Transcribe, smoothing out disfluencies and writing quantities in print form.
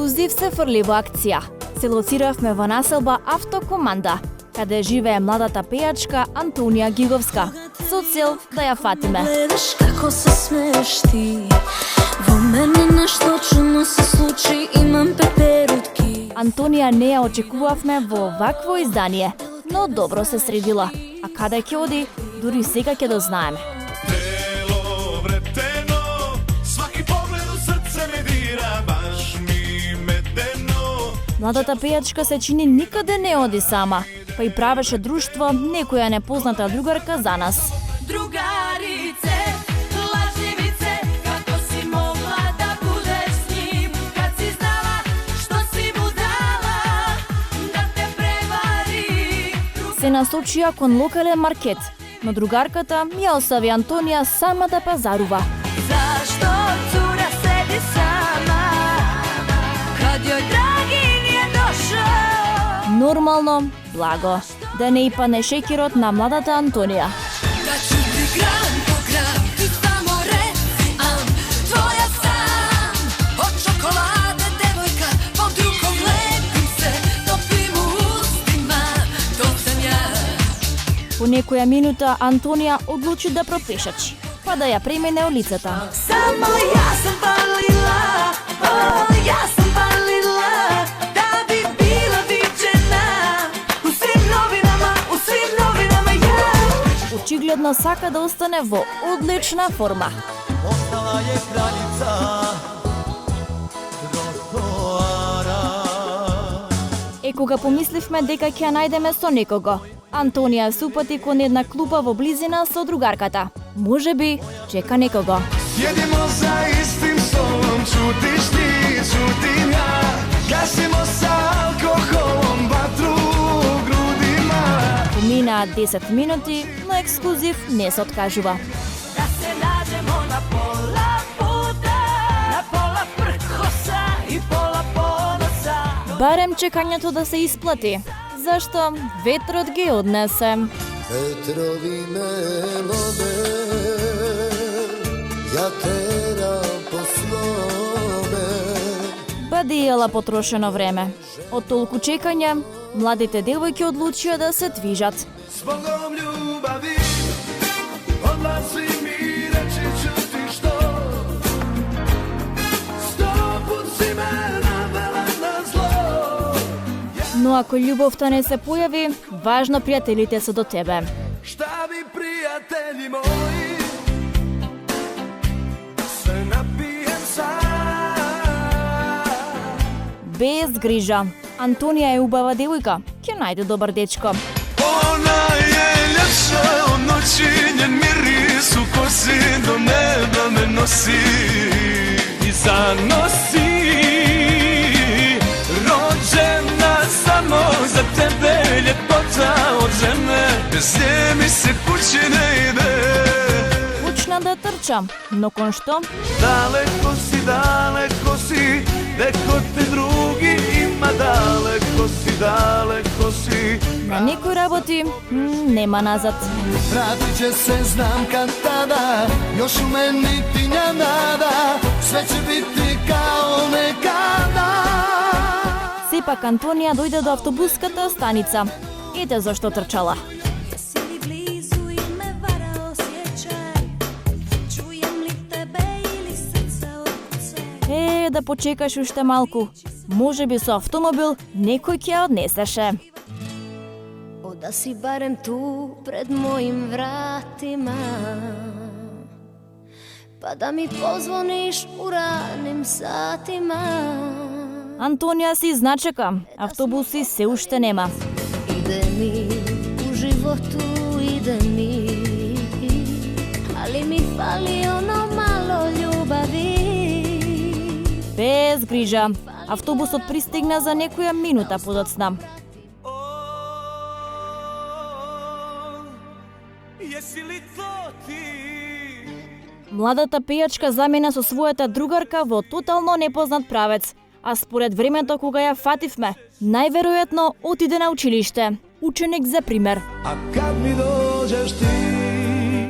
ексклузив се фрли во акција. Се лоциравме во населба Автокоманда, каде живее младата пејачка Антонија Гиговска, со цел да ја фатиме. Гледаш како се смееш ти, во мене нешто чудно се случи, имам пеперутки. Антонија не ја очекувавме во вакво издание, но добро се средила. А каде ќе оди, дури сега ќе дознаеме. Тело вретено, сваки поглед у срце ме дира, баш ми медено. Младата пејачка се чини никаде не оди сама, па и правеше друштво некоја непозната другарка за нас. Другарице, лажливице, како си могла да будеш с ним, кад си знала што си му дала, да те превари. Се насочија кон локален маркет, но другарката ја остави Антонија сама да пазарува. Зашто цура седи сама, кад јој драги ни е дошол? Нормално, благо, да не и падне шекерот на младата Антонија. Да чути грам по грам, ти само реци ам, твоја сам, од чоколаде девојка, под руком лепим се, топим у устима, то сам ја. По некоја минута Антонија одлучи да пропешачи, па да ја премине улицата. Само јас сум палила, јас сум палила, да би била виджена, у свим новинама ја. Очигледно сака да остане во одлична форма. Ostala je kraljica trotoara. Е, кога помисливме дека ќе ја најдеме со некого, Антонија се упати кон една клупа во близина со другарката. Може би чека некого. Jedimo za istim stolom, čutiš ti, čutim ja. Gasimo sa alkoholom vatru u grudima. Поминаа 10 минути, но ексклузив не се откажува. Да се наđemo na pola puta, na pola prkosa i pola ponosa. Барем чекањето да се isplati, зашто ветрот ги однесе. Vetrovi me love, ja teram po svome. Бадиела потрошено време. Од толку чекање, младите девојки одлучија да се движат. Zbogom ljubavi odlazi mi reći ću ti što. 100 put si me navela na zlo. Но ако љубовта не се појави, важно пријателите се до тебе. Šta bi prijatelji moji, se napijem sam. Без грижа. Антонија е убава девојка, ќе најде добар дечко. Ona je ljepša od noći, njen miris u kosi do neba me nosi i zanosi. Rođena samo za tebe, ljepota od žene, bez nje mi se kući ne ide. Почна да трча, но кон што? Daleko si, neko te drugi ima, daleko si. На некои работи нема назад. Vratit će se, znam kad tada, još u meni tinja nada, sve će biti kao nekada. Сепак Антонија дојде до автобуската станица. Ете зашто трчала. Jesi li blizu i me vara osjećaj, čujem li tebe ili srce otkucaj. Да почекаш уште малку. Може би со автомобил некој ќе ја однесеше. Da si barem tu pred mojim vratima, pa da mi pozvoniš u ranim satima. Антонија си значека, автобуси се уште нема. Ide mi u životu, ide mi, ali mi fali ono malo ljubavi. Без грижа. Автобусот пристигна за некоја минута подоцна. Jesi li to ti? Младата пејачка замина со својата другарка во тотално непознат правец, а според времето кога ја фативме, најверојатно отиде на училиште. Ученик за пример. A kad mi dođeš ti